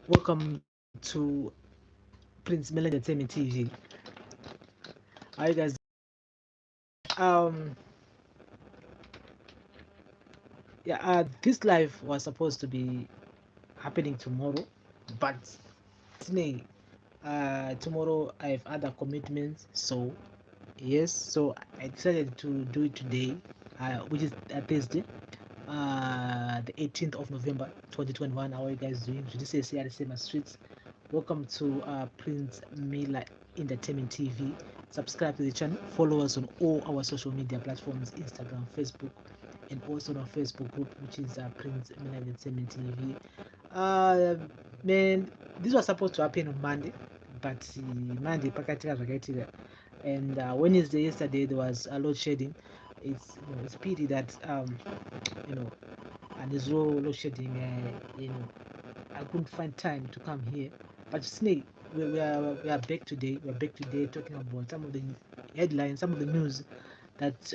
Welcome to Prince Miller Entertainment TV. How you guys? Um, yeah. This live was supposed to be happening tomorrow, but today, tomorrow I have other commitments. So yes, so I decided to do it today, which is Thursday, the 18th of November, 2021. How are you guys doing? Should you say the same as streets? Welcome to Prince Miller Entertainment TV. Subscribe to the channel. Follow us on all our social media platforms: Instagram, Facebook, and also on our Facebook group, which is Prince Miller Entertainment TV. Uh, man, this was supposed to happen on Monday, but Monday pakatika zvakaitika, and Wednesday yesterday there was a load shedding. It's pity that you know and there's no load shedding. I couldn't find time to come here. But Snake, we are back today. We're back today talking about some of the headlines, some of the news that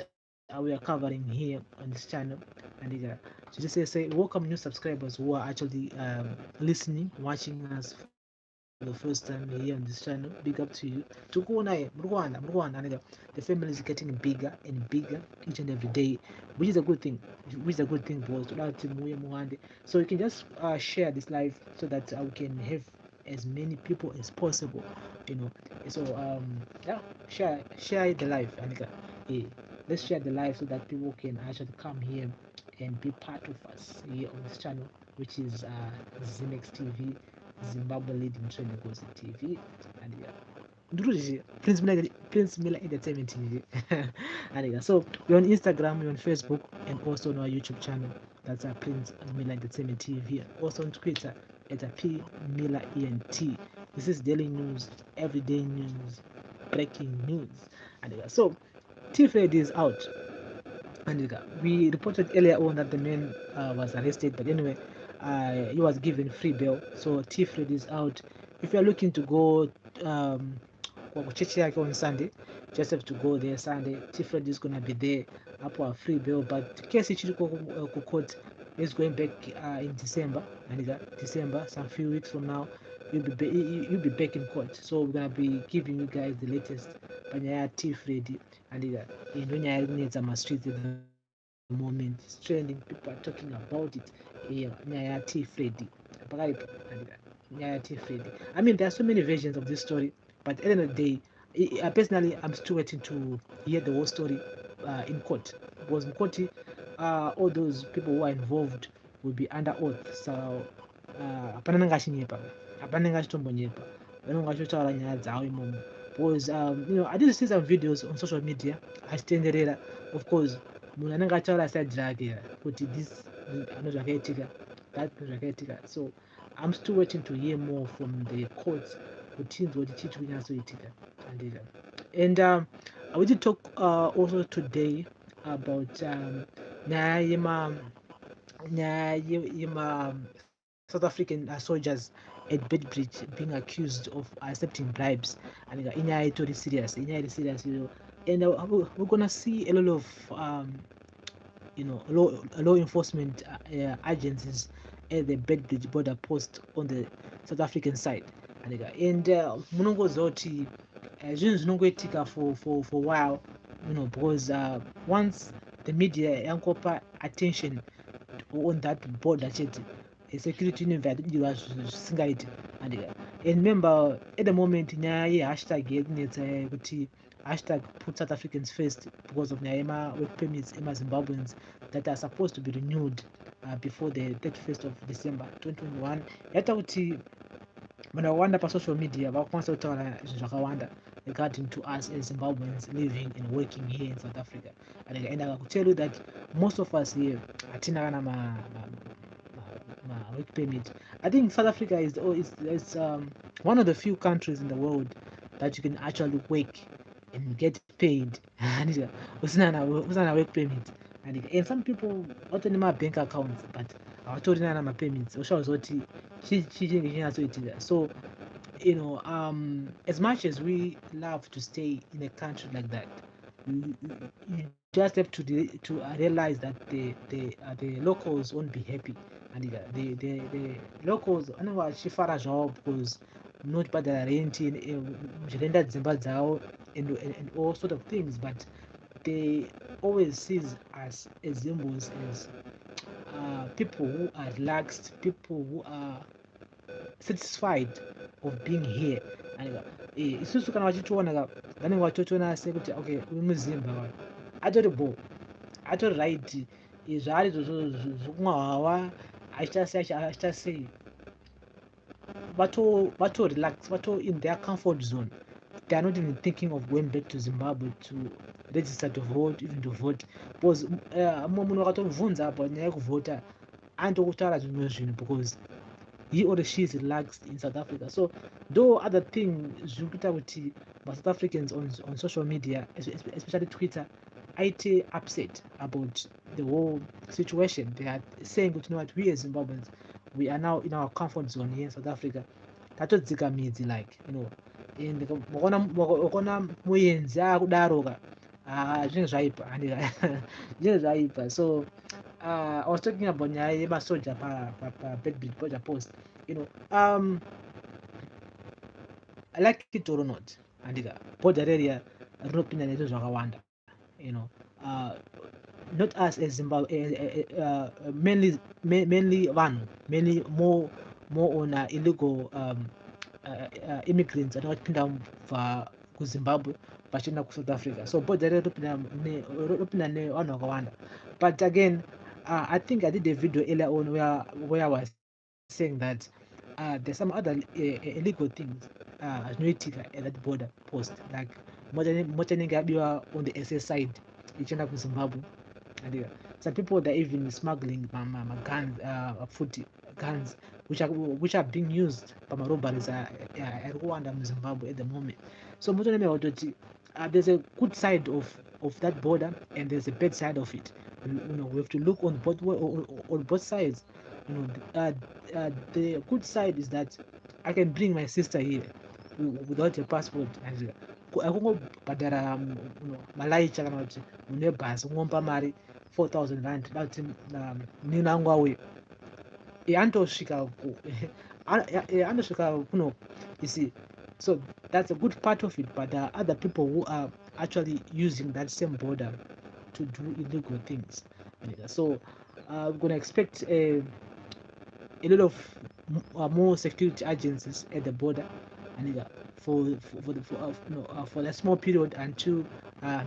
we are covering here on this channel. And so just say welcome new subscribers who are actually listening, watching us for the first time here on this channel. Big up to you. Tukuona Mrwanda, and the family is getting bigger and bigger each and every day, which is a good thing. Which is a good thing, boys. So you can just share this live so that we can have as many people as possible. You know. So yeah, share the live, and yeah, let's share the live so that people can actually come here and be part of us here on this channel, which is Zimex TV, Zimbabwe Leading Trending Gossip TV, and yeah. Prince Miller Entertainment TV. And yeah, so we're on Instagram, we're on Facebook, and also on our YouTube channel. That's Prince Miller Entertainment TV. Also on Twitter, it's a P Miller ENT. This is daily news, everyday news, breaking news. And yeah, so T-Fed is out. And we reported earlier on that the man was arrested, but anyway, he was given free bail. So T-Fred is out. If you're looking to go church yake on Sunday, just have to go there Sunday. T-Fred is gonna be there up for free bail, but case ichiri ku court is going back in December, and December, some few weeks from now, you'll be back in court. So we're gonna be giving you guys the latest panyaya T-Fred, and into nyaya iri kunetsa streets at the moment. It's trending, people are talking about it. Nyaya T-Fred pakaipa, nyaya T-Fred. I mean, there are so many versions of this story, but at the end of the day, personally, I'm still waiting to hear the whole story in court. Because in court, all those people who are involved will be under oath. So, hapana nangachinyepa, hapana nangachitombo vanonga vachotaura nyaya dzavo imomo. Because I did see some videos on social media achitenderera, of course, munhu anenge ataura side rake kuti this zvakaitika, that zvakaitika. So I'm still waiting to hear more from the courts kuti chinzwa kuti chii kunyatsoitika. And we did talk also today about nyaya South African soldiers at Bedbridge being accused of accepting bribes, and inyaya itori serious, and we're gonna see a lot of law enforcement agencies at the Bedbridge border post on the South African side, and munongoziva kuti zvinhu zvinongoitika for a while, because once the media yangopa attention on that border chete, security inobva yatodirwa zvisingaiti. And remember, at the moment nyaya yehashtag yekunetsa kuti hashtag put South Africans first, because of nyaya work permits emazimbabweans that are supposed to be renewed before the 31st of December 2021. Yaita kuti vanhu vakawanda pasocial media vakukwanisa kutaura zvinhu zvakawanda regarding to us as Zimbabweans living and working here in South Africa. And I could tell you that most of us here hatina kana work permit. I think South Africa is one of the few countries in the world that you can actually work and get paid usina work permit. And some people vatori bank accounts but havatorina permits. Ushauzwa kuti chii chinenge chinyatsoitika. So as much as we love to stay in a country like that, you just have to realize that the locals won't be happy and the locals vanenge vachifara zvavo because munotibhadhara renti muchirenda dzimba dzavo and all sort of things, but they always sees us as Zimbabweans as people who are relaxed, people who are satisfied of being here. And isusu kana vachitiona vanenge vachitotiona sekuti okay uyu muZimbabwe atori bo atori right, zvaari zvokumwa hwahwa achiita sei, vato relax, vato in their comfort zone. They are not even thinking of going back to Zimbabwe to register to vote, even to vote, because mumwe munhu akatomubvunza apa nyaya yekuvhota anotokutaura zvimwe zvinhu because he or she is relaxed in South Africa. So though other thing zviri kuita kuti South Africans on social media, especially Twitter, aite upset about the whole situation. They are saying kuti, you know what, we as Zimbabweans, we are now in our comfort zone here in South Africa. Tatodzika midzi, like, you know, and ukaona muenzi akudaroka zvinenge zvaipa zvinenge zvaipa. So I was talking about nyaya yemasoja pa Border Post, you know, like it or not, andika border area rinopinda nezvo zvakawanda, you know, not us as Zimbabwe, mainly vanhu, mainly more on illegal immigrants vanopinda kubva kuZimbabwe vachienda kuSouth Africa. So border area rinopinda nevanhu vakawanda. But again, I think I did a video earlier on where I was saying that there's some other illegal things zvinoitika at that border post, like mota inenge yabiwa on the SS side ichienda kuZimbabwe, and some people that are even smuggling guns, guns which are being used pamarobberies ari kuwanda muZimbabwe at the moment. So motonemera kutoti there's a good side of that border and there's a bad side of it. You know, we have to look on both sides. You know, the good side is that I can bring my sister here without a passport, and akungobhadhara malaicha kana kuti mune bhasi ungompa mari 4,000 rand kuti nini angu auye andosvika kuno, you see. So that's a good part of it, but there are other people who are actually using that same border to do illegal things. So we're gonna expect a lot of more security agencies at the border, and for a small period until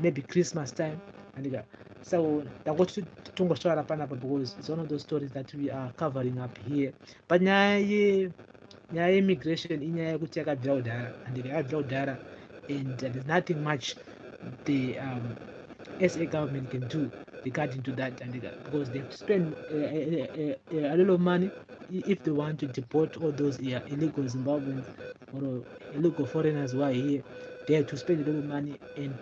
maybe Christmas time, and so that's what tongosvara panapa, because it's one of those stories that we are covering up here. But nyaya yeimmigration inyaya yekuti yakabvira kudhara, and yakabvira kudhara, and there's nothing much the SA government can do regarding to that, and because they have to spend a lot of money if they want to deport all those illegal Zimbabweans or illegal foreigners who are here. They have to spend a lot of money, and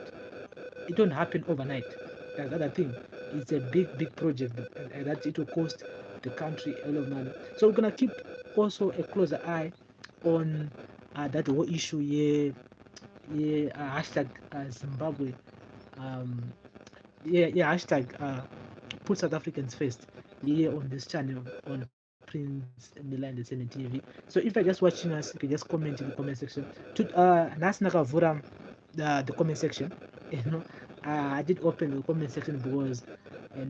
it don't happen overnight. That's the other thing. It's a big project, and that it will cost the country a lot of money. So we're gonna keep also a closer eye on that whole issue here. Hashtag Zimbabwe. Hashtag put South Africans first here on this channel on Prince Miller Entertainment TV. So if you're just watching us, you can just comment in the comment section. Nasi nakavura the comment section. You know, I did open the comment section because I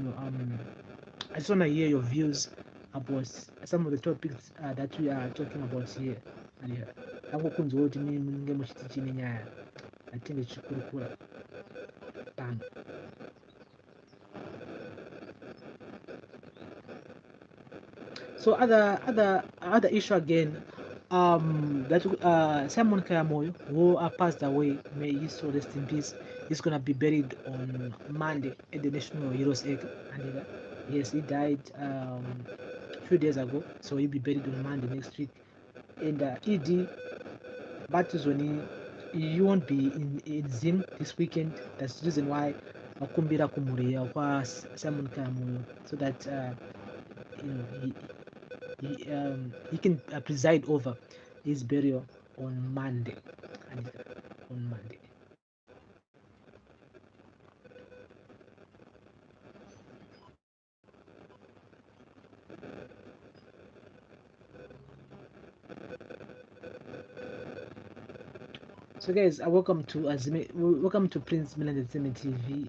just want to hear your views about some of the topics that we are talking about here. And angokunzwa kuti munenge muchiti chini nyaya atinge chikurukura pano. So other issue again, that Simon Kayamoyo, who passed away, may his soul rest in peace, is gonna be buried on Monday at the National Heroes Egg. And yes, he died a few days ago, so he'll be buried on Monday next week. And ED Batuzoni, you won't be in Zim this weekend. That's the reason why akumbira kumuria kwa Simon Kayamoyo, so that he can preside over his burial on Monday. On Monday. So guys, welcome to Prince Mille Entertainment TV.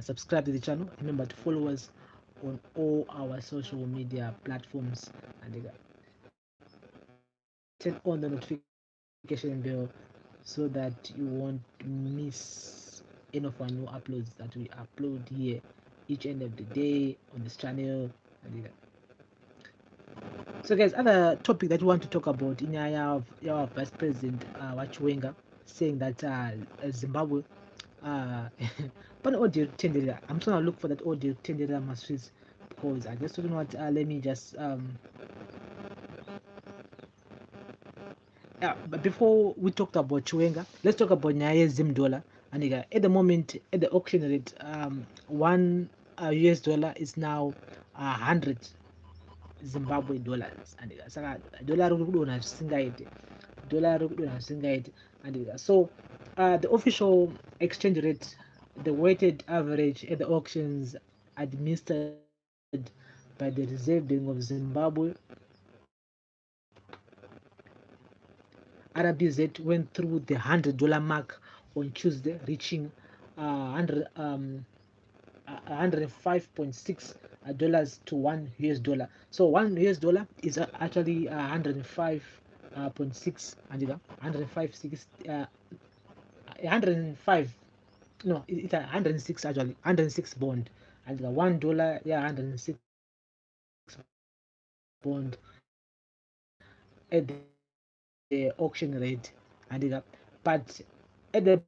Subscribe to the channel. Remember to follow us on all our social media platforms, and turn on the notification bell so that you won't miss any of our new uploads that we upload here each end of the day on this channel. And so guys, other topic that we want to talk about in our Vice President Wachiwenga saying that Zimbabwe but audio tendera. I'm trying to look for that audio tendera masteries because I just don't know what. Let me just yeah. But before we talked about Chiwenga, let's talk about Nyaye Zim dollar. And at the moment, at the auction rate, one US dollar is now 100 Zimbabwe dollars. And saka dollar rukudona singaite, dollar rukudona singaite. And so the official exchange rate, the weighted average at the auctions administered by the Reserve Bank of Zimbabwe, RBZ, went through the $100 mark on Tuesday, reaching 105.6 dollars to one US dollar. So one US dollar is actually 105.6 and 105.6 105, no, it's 106 actually, 106 bond, and the $1, yeah, 106 bond at the auction rate. And but at the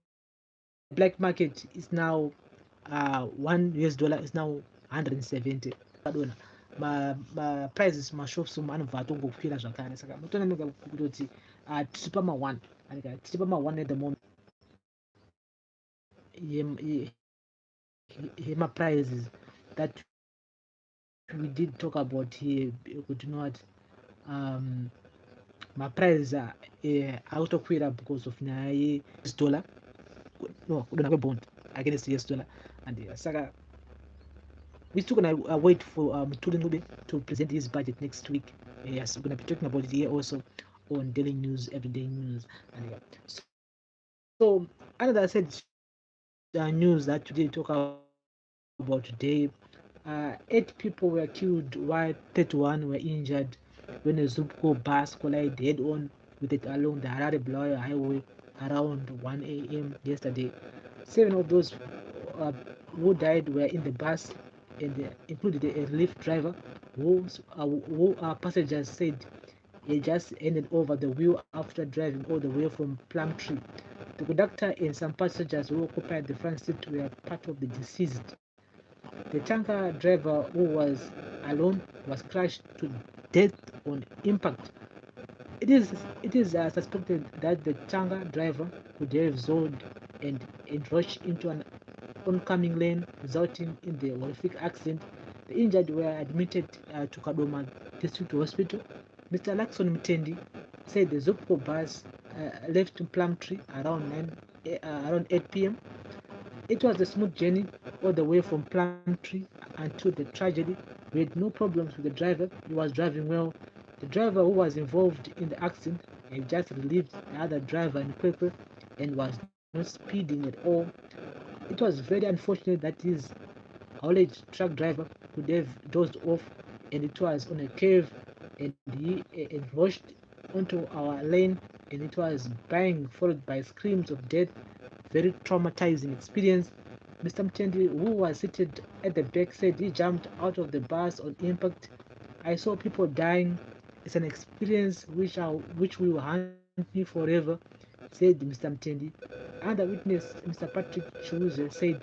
black market is now one US dollar is now 170 kadona prices mashops anobva atongokwira zvakare, saka mutoonamika kutoti tiri pama1 tiri pama1 at the moment prices that we did talk about here, kuti know what prices akutokwira because of nyaya yeUS dollar, no, kudona kwebond against US dollar. And saka we're still gonna wait for Mutuli Nube to present his budget next week. Yes, we're gonna be talking about it here also on Daily News, Everyday News. And so another said news that we did talk about today. 8 people were killed while 31 were injured when a Zupco bus collided head-on with it along the Harare-Bulawayo highway around 1 a.m. yesterday. 7 of those who died were in the bus, and included a relief driver who passengers said he just handed over the wheel after driving all the way from Plumtree. The conductor and some passengers who occupied the front seat were part of the deceased. The tanker driver, who was alone, was crushed to death on impact. It is suspected that the tanker driver could have zoned and rushed into an oncoming lane, resulting in the horrific accident. The injured were admitted to Kadoma District Hospital. Mr. Lakson Mtendi said the Zupco bus left Plumtree around 8 p.m. It was a smooth journey all the way from Plumtree until the tragedy. We had no problems with the driver. He was driving well. The driver who was involved in the accident had just relieved the other driver in Kwekwe and was not speeding at all. It was very unfortunate that his haulage truck driver could have dozed off, and it was on a curve, and he rushed onto our lane, and it was bang followed by screams of death. Very traumatizing experience. Mr. Mtendi, who was seated at the back, said he jumped out of the bus on impact. I saw people dying. It's an experience which will haunt me forever, said Mr. Mtendi. Another witness, Mr. Patrick Chuze, said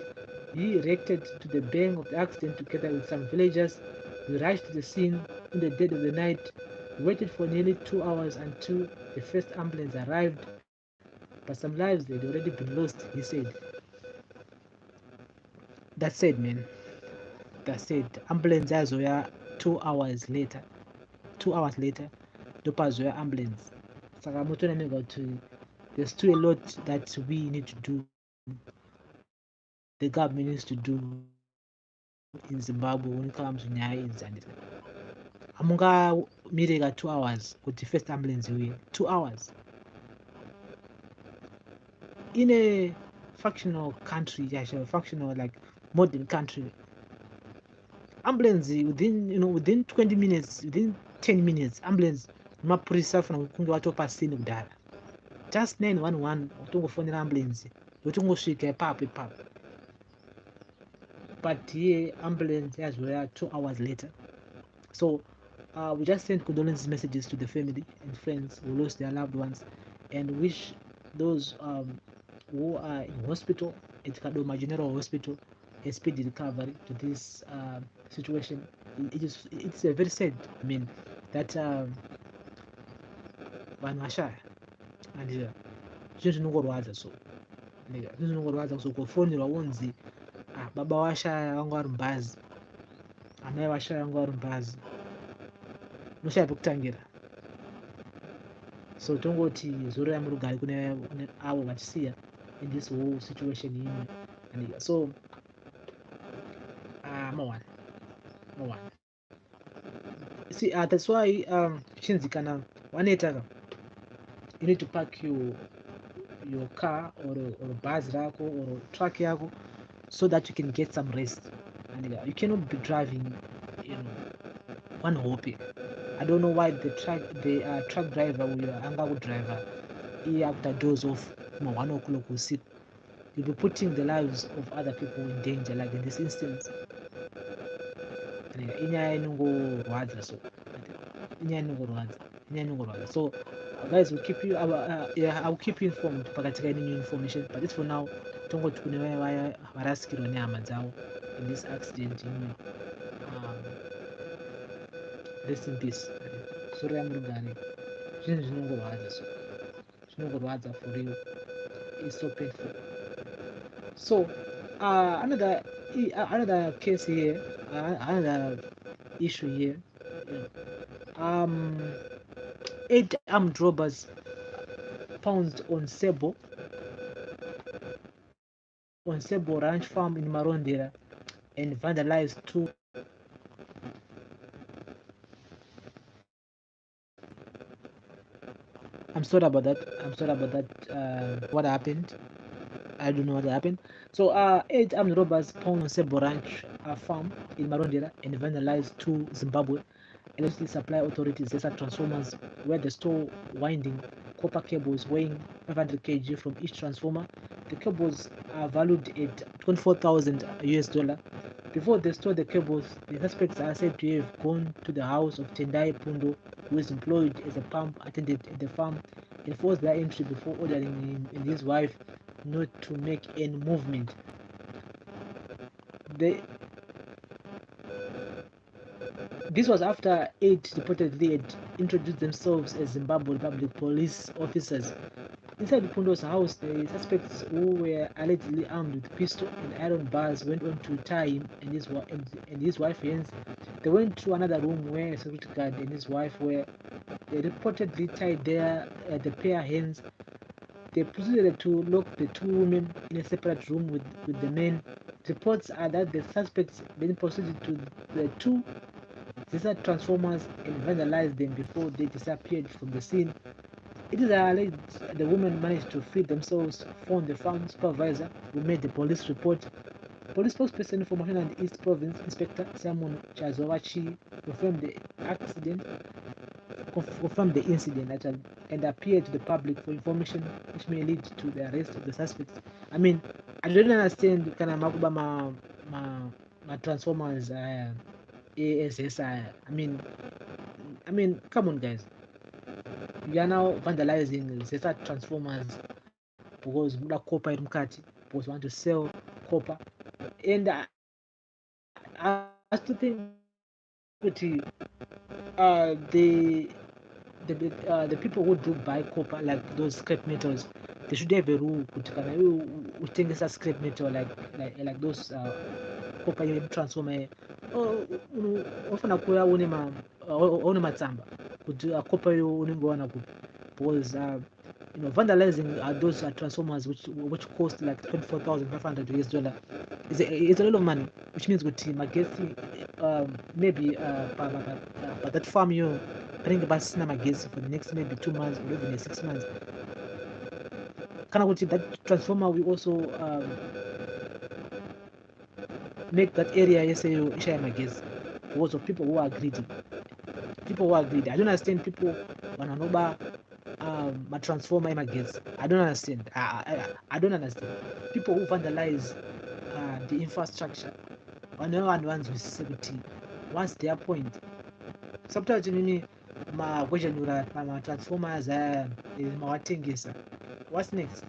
he reacted to the bang of the accident together with some villagers. We rushed to the scene in the dead of the night. We waited for nearly 2 hours until the first ambulance arrived, but some lives had already been lost, he said. That's it, man. That's it. Ambulance were 2 hours later. 2 hours later, dopas were ambulance. There's still a lot that we need to do. The government needs to do in Zimbabwe when it comes to nyaya and amunga mireka 2 hours with the first ambulance. 2 hours. in a functional country, a functional like modern country, ambulance within 20 minutes, within 10 minutes, ambulance mapurisa fanira kunge watopasini kudhara. Just 911 utongofonera ambulance yotongosvika ipapo. But here ambulance as well 2 hours later. So we just send condolence messages to the family and friends who lost their loved ones, and wish those who are in hospital at Kadoma General Hospital a speedy recovery to this situation. It's a very sad, I mean, that vanhu vashaya and zvinhu zvinongorwadza so kufonera wonzi baba washaya vanga vari mubhazi, amai vashaya vanga vari mubhazi, unoshaya pekutangira. So tongoti zuro ramurugare kune avo vatisiya in this whole situation ino. So mawana see that's why chinzi kana wanetaka you need to park your car or bus rako or truck yako so that you can get some rest, and you cannot be driving one hope. I don't know why the truck driver anga driver after doors off 1 o'clock usiku. You'll be putting the lives of other people in danger, like in this instance. Inyaya inongorwadza so guys, will keep you I'll keep you informed pakatika any new information, but it's for now tongoti kune vaya varasikirwa nehama dzavo in this accident rest in peace. Sori ramurugare zvinhu zvinongorwadza for real. It's so painful. So another case here, another issue here. 8 armed robbers pounced on Sebo Ranch Farm in Marondera and vandalized 2. I'm sorry about that. What happened? I don't know what happened. So 8 armed robbers pounced on Sebo Ranch Farm in Marondera and vandalized 2 Zimbabwe electricity supply authorities ZESA transformers, where the store winding copper cables weighing 500 kg from each transformer. The cables are valued at $24,000. Before they store the cables, the suspects are said to have gone to the house of Tendai Pundo, who is employed as a pump attendant at the farm, and forced their entry before ordering him and his wife not to make any movement. This was after 8 reportedly had introduced themselves as Zimbabwe Republic police officers. Inside Pundo's house, the suspects, who were allegedly armed with pistol and iron bars, went on to tie him and his wife's hands. They went to another room where a security guard and his wife were. They reportedly tied the pair hands. They proceeded to lock the 2 women in a separate room with the men. Reports are that the suspects then proceeded to the 2 ZESA transformers and vandalized them before they disappeared from the scene. It is alleged the women managed to free themselves, phoned the farm supervisor, who made the police report. Police spokesperson for Mashonaland East Province, Inspector Simon Chazovachi, confirmed the incident and appeared to the public for information which may lead to the arrest of the suspects. I mean, I don't understand kind of makuba ma transformers ASSI. I mean, come on, guys. We are now vandalizing ZESA transformers because muda copper iri mukati, because we want to sell copper, and I still think the people who do buy copper, like those scrap metals, they should have a rule kuti kana iwe utengesa scrap metal like those copper transformer unofana kuya une matsamba kuti copper iyo unenge wana kupi, because vandalizing those transformers which cost like $24,500 is a lot of money, which means kuti magesi maybe but that farm you bring basina magesi for the next maybe 2 months or even 6 months. kana kuti that transformer will also make that area yeseyo ishaya magetsi because of people who are greedy. I don't understand people vanoba matransformer emagetsi. I don't understand. I don't understand people who vandalize the infrastructure. Vanova vanhu vanzwisise kuti what's their point. Sometimes inini magwezhanura matransformers aya mawatengesa. What's next?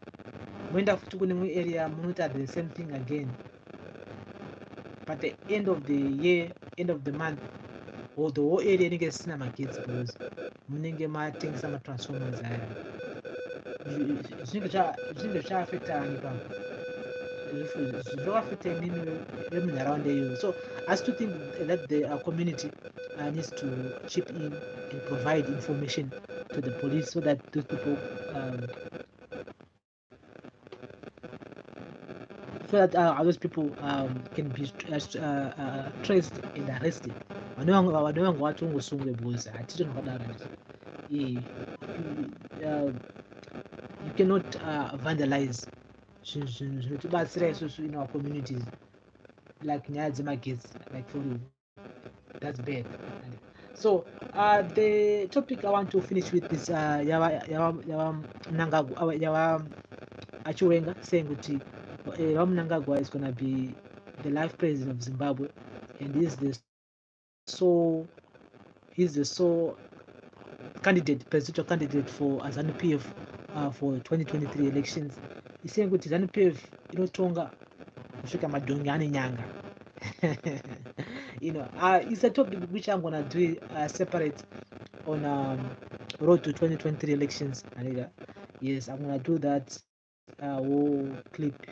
Moenda futi kune mwe area munota the same thing again. But the end of the year, end of the month, or the whole area inenge isina magetsi because munenge matengesa matransformers aya. Zvinenge zvaafecta ani pamwe. Zvoafecta inini vemunharaunda iyoyo. So I still think that the community needs to chip in and provide information to the police so that those people can be traced and arrested. Vanenge vatongosungwe because hatito zvakadaro. You cannot vandalize zvinotibatsira isusu in our communities like nyaya dzemagetsi, like for you. That's bad. So the topic I want to finish with is Chiwenga saying that Mnangagwa is gonna be the life president of Zimbabwe, and he's the sole presidential candidate for ZANU-PF for 2023 elections. He's saying that ZANU-PF inotonga kusvika madhongi ane nyanga. It's a topic which I'm gonna do separate on road to 2023 elections. Yes, I'm gonna do that whole clip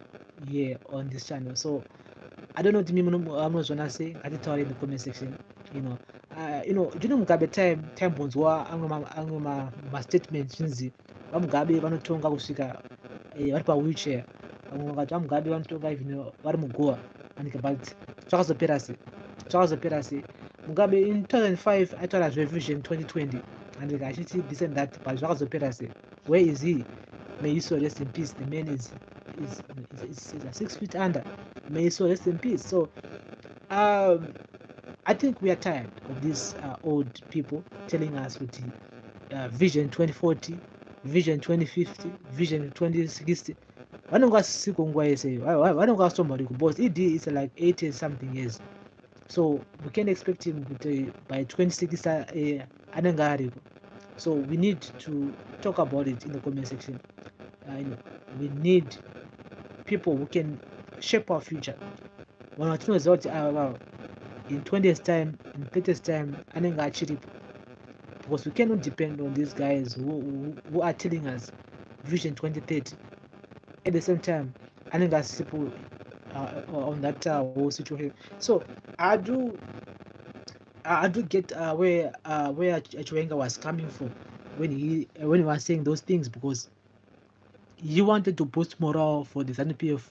here on this channel. So I don't know what I'm gonna say. I did tell in the comment section. During Mugabe time bonds wa angoma statements chinzi Mugabe vanotonga kusvika vari pa wheelchair. Vakati Mugabe vanotonga even vari mugoa. But zvakazopera sei. Mugabe in 2005 aitaura zvevision 2020 and achiti this and that, but zvakazopera sei. Where is he? May he so rest in peace. The man is 6 feet under. May he so rest in peace. So I think we are tired of these old people telling us with vision 2040, vision 2050, vision 2060. Vanonga siko nguva yese vanonga somebody because ED is like 80 something years, so we can expect him by 2060 anenge ariko. So we need to talk about it in the comment section. We need people who can shape our future. When in 20 years time, in 30 years time anenge achiripo, because we cannot depend on these guys who are telling us vision 2030. At the same time, I think that's people on that whole situation. So I do get where Chiwenga was coming from when he was saying those things, because he wanted to boost morale for the ZANU-PF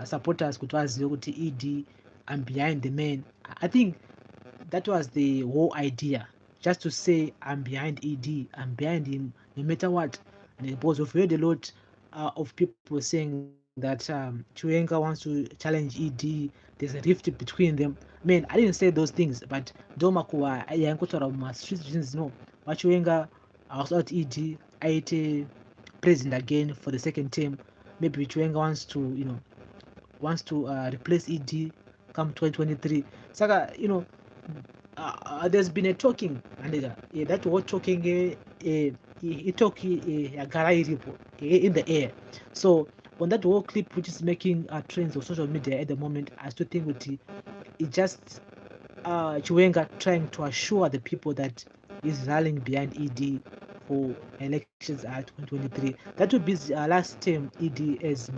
supporters. Kuti vazive kuti ED, I'm behind the man. I think that was the whole idea, just to say I'm behind ED, I'm behind him no matter what. And it was we've heard a lot of people saying that Chiwenga wants to challenge ED. There's a rift between them. Man, I didn't say those things, but Domakuwa yankotora ma streets no. Chiwenga was out ED, IT president again for the second term. Maybe Chiwenga wants to replace ED come 2023. Saka, there's been a talking, and that whole talking in the air. So on that whole clip, which is making trends of social media at the moment, I still think it's just Chiwenga trying to assure the people that he's rallying behind ED for elections at 2023. That would be last term ED as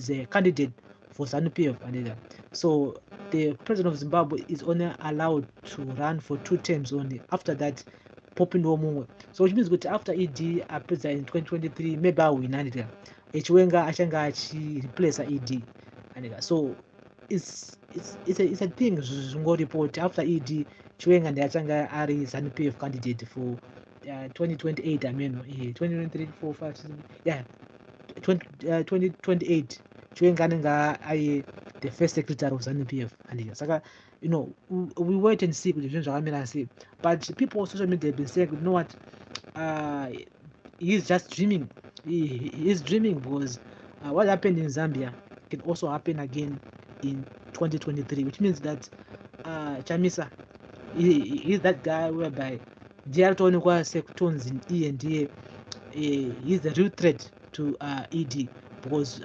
a candidate for ZANU-PF. So the president of Zimbabwe is only allowed to run for 2 terms only. After that, popping no more. So which means that after ED president in 2023, maybe I will win. Chiwenga achanga replace ED. So it's a thing. Zungo report after ED, Chiwenga and achanga are ZANU-PF candidate for 2028 I mean 2023 4 5 6, yeah 2028 chiwenga anenge aye the first secretary of ZANU-PF and saka we wait and see kuti zvinhu zvakamira sei, but people on social media have been saying, you know what, uh, he's just dreaming. He's dreaming because what happened in Zambia can also happen again in 2023, which means that Chamisa, he's that guy whereby ndiaritoonekwa sekutonzi iye ndiye he's the real threat to ED because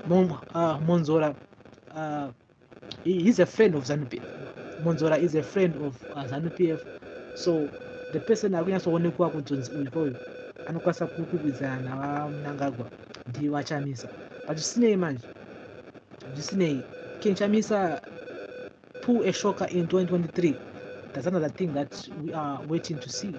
Monzora he's a friend of ZANU-PF. Monzora is a friend of ZANU-PF, so the person akunyatsoonekwa kutonzi uyu anokwanisa kukwikwidzana navanangagwa ndiwachamisa, but zvisinei manje, zvisinei King Chamisa pull a shocker in 2023. That's another thing that we are waiting to see.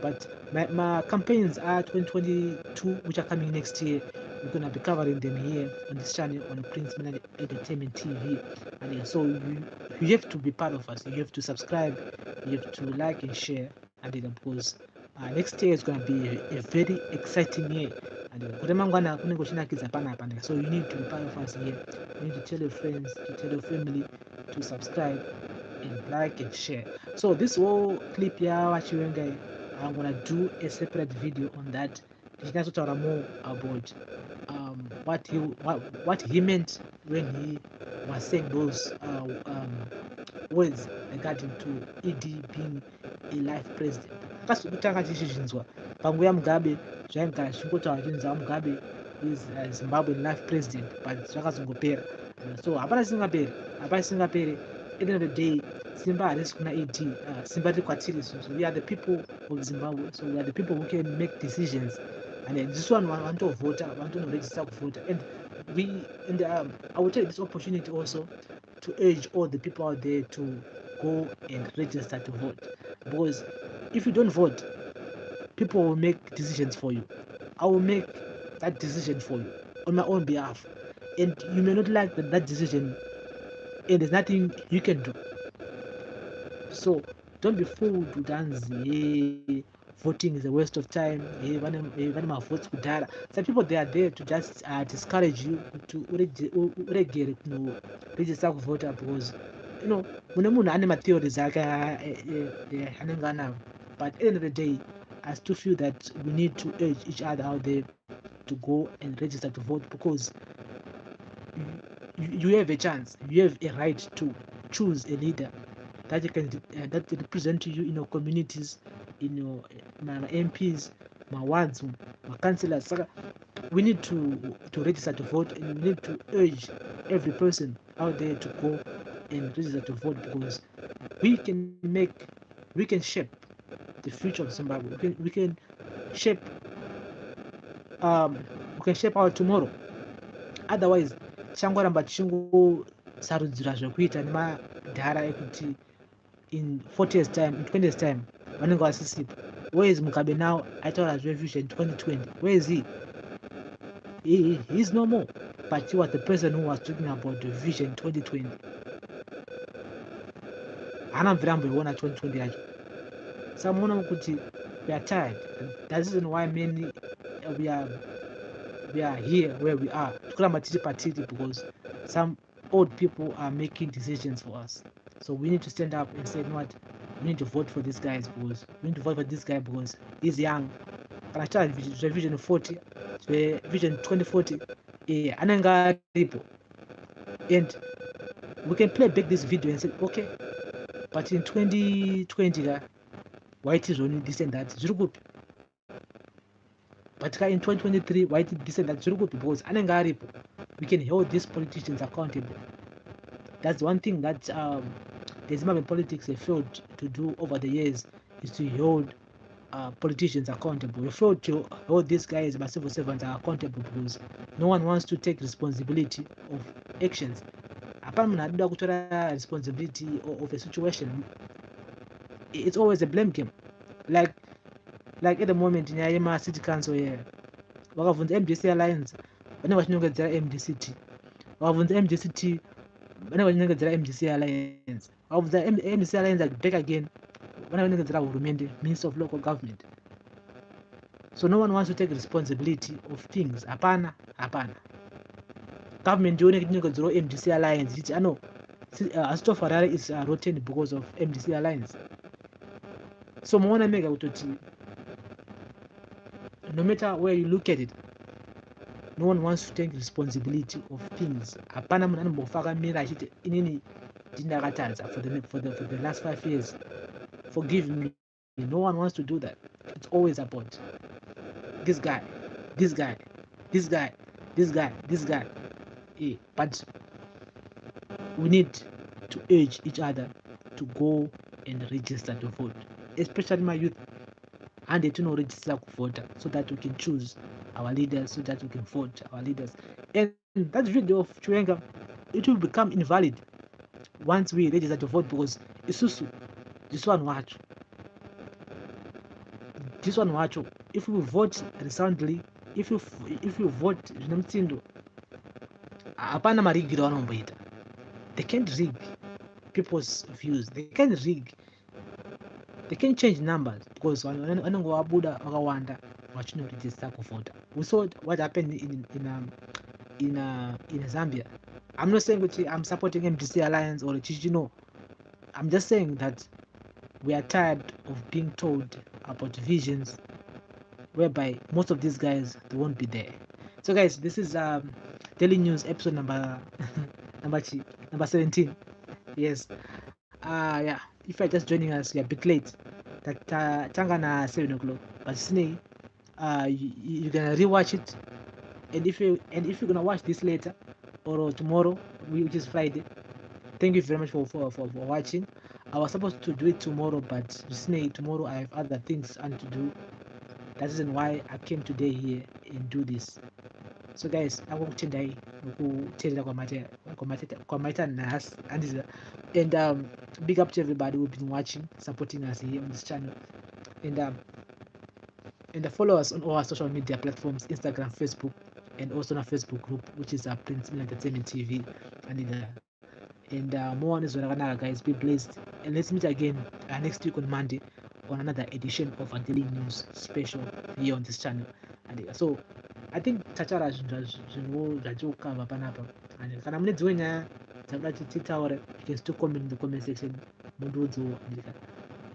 But my campaigns are 2022, which are coming next year. We're gonna be covering them here on this channel on Prince Miller Entertainment TV. And so you have to be part of us. You have to subscribe. You have to like and share. And then because next year is gonna be a very exciting year. And so you need to be part of us here. You need to tell your friends, to tell your family to subscribe and like and share. So this whole clip here, I'm gonna do a separate video on that. More about what he meant when he was saying those words regarding to ED being a life president. Akasukutanga chizhinzwa panguya Mugabe zvaigara zvichingotaura chinzi Mugabe is a Zimbabwean life president, but zvakazongopera. So hapana singapere. At the end of the day, Simba harisi kuna ED, Simba riri kwatiri. So we are the people of Zimbabwe, so we are the people who can make decisions. And this one want to vote, want to register to vote. And I will take this opportunity also to urge all the people out there to go and register to vote, because if you don't vote, people will make decisions for you. I will make that decision for you on my own behalf, and you may not like that decision, and there's nothing you can do. So don't be fooled with Danzi. Voting is a waste of time. Votes kudara. Some people, they are there to just discourage you to register to vote, because mune munhu ane matheories ake anenge anawo. But at the end of the day, I still feel that we need to urge each other out there to go and register to vote, because you have a chance, you have a right to choose a leader that you can that represent you in your communities, in your my MPs, my wards, my councillors. So we need to register to vote, and we need to urge every person out there to go and register to vote, because we can shape the future of Zimbabwe. We can shape our tomorrow. Otherwise, changoramba chingosarudzira zvekuita nemadhara ekuti in 40 years time, in 20 years time, vanenge vasisipo. Where is Mugabe now? I told us vision 2020. Where is he? He's no more. But he was the person who was talking about the vision 2020. Hana mvirambo iwona 2020 yacho. Samuona kuti we are tired. That's the reason why many we are here where we are. Tukuramba tiri patiri because some old people are making decisions for us. So we need to stand up and say, you know what, we need to vote for this guy because he's young. Kana child vision 40, vision 2040, ananga aripo. And we can play back this video and say, okay, but in 2020, white is only this and that, zvirukupi. But in 2023, white is this and that, zvirukupi, because ananga aripo. We can hold these politicians accountable. That's one thing that the Zimbabwean politics have failed to do over the years, is to hold politicians accountable. We failed to hold these guys, my civil servants, are accountable because no one wants to take responsibility of actions. Apart from that, responsibility of a situation, it's always a blame game. Like at the moment in Yama City Council here, wakavunza MDC Alliance, vanenge vachinongedzera MDCT, wakavunza MDCT, vanenge vachinongedzera MDC Alliance, wakavunza MDC Alliance back again, vanenge vachinongedzera hurumende, Minister of Local Government. So no one wants to take responsibility of things. Hapana. Government you need to MDC alliance. I know Astor Ferrari is rotten because of MDC alliance. So I want to make out no matter where you look at it, no one wants to take responsibility of things. Hapana munhu anombofaka mira achiti inini ndinakatadza for the last 5 years. Forgive me. No one wants to do that. It's always about this guy, this guy, this guy, this guy, this guy. Yeah, but we need to urge each other to go and register to vote, especially my youth. And they to register to vote so that we can choose our leaders, so that we can vote our leaders. And that video of Chiwenga, it will become invalid once we register to vote because isusu this one wacho. If we vote resoundly, if you vote zvinemutindo, hapana marigiro vanomboita. They can't rig people's views. They can't change numbers because vanenge vabuda vakawanda vachinoregister kuvhota. We saw what happened in Zambia. I'm not saying that I'm supporting MDC alliance or Chichi, no. I'm just saying that we are tired of being told about visions whereby most of these guys they won't be there. So guys, this is Daily News episode number 17. Yes. Yeah. If you're just joining us, you're a bit late. That tangana 7 o'clock. But Snake, you're gonna rewatch it. And if you're gonna watch this later or tomorrow, which is Friday, thank you very much for watching. I was supposed to do it tomorrow, but Snake, tomorrow I have other things I need to do. That's the reason why I came today here and do this. So guys, akukutendai nokuteerera kwamaita nhasi and big up to everybody who've been watching, supporting us here on this channel, and follow us on all our social media platforms, Instagram, Facebook, and also on our Facebook group, which is Prince Mille Entertainment TV, and more on is guys. Be blessed, and let's meet again next week on Monday on another edition of a Daily News special here on this channel. And so I think tachara zvinhu zvatikukava panapa, and kana mune dzimwe nyaya dzakuda kuti titaure, you can still comment in the comment section.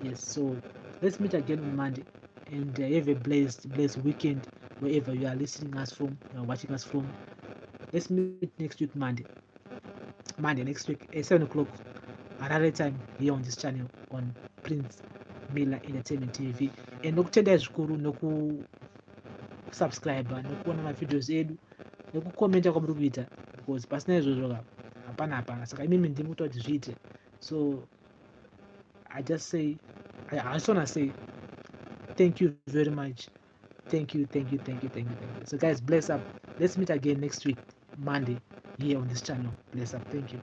Yes, so let's meet again on Monday, and have a blessed weekend wherever you are listening us from, watching us from. Let's meet next week Monday next week at 7 o'clock another time here on this channel on Prince Miller Entertainment TV. And nokutendai zvikuru nokusubscribe nokuona mavideos edu nokukomenta kwamuri kuita, because pasina izvozvo hapana. Saka imimi ndimi kuti zviite. So I just want to say thank you very much. Thank you. So guys, bless up. Let's meet again next week Monday here on this channel. Bless up. Thank you.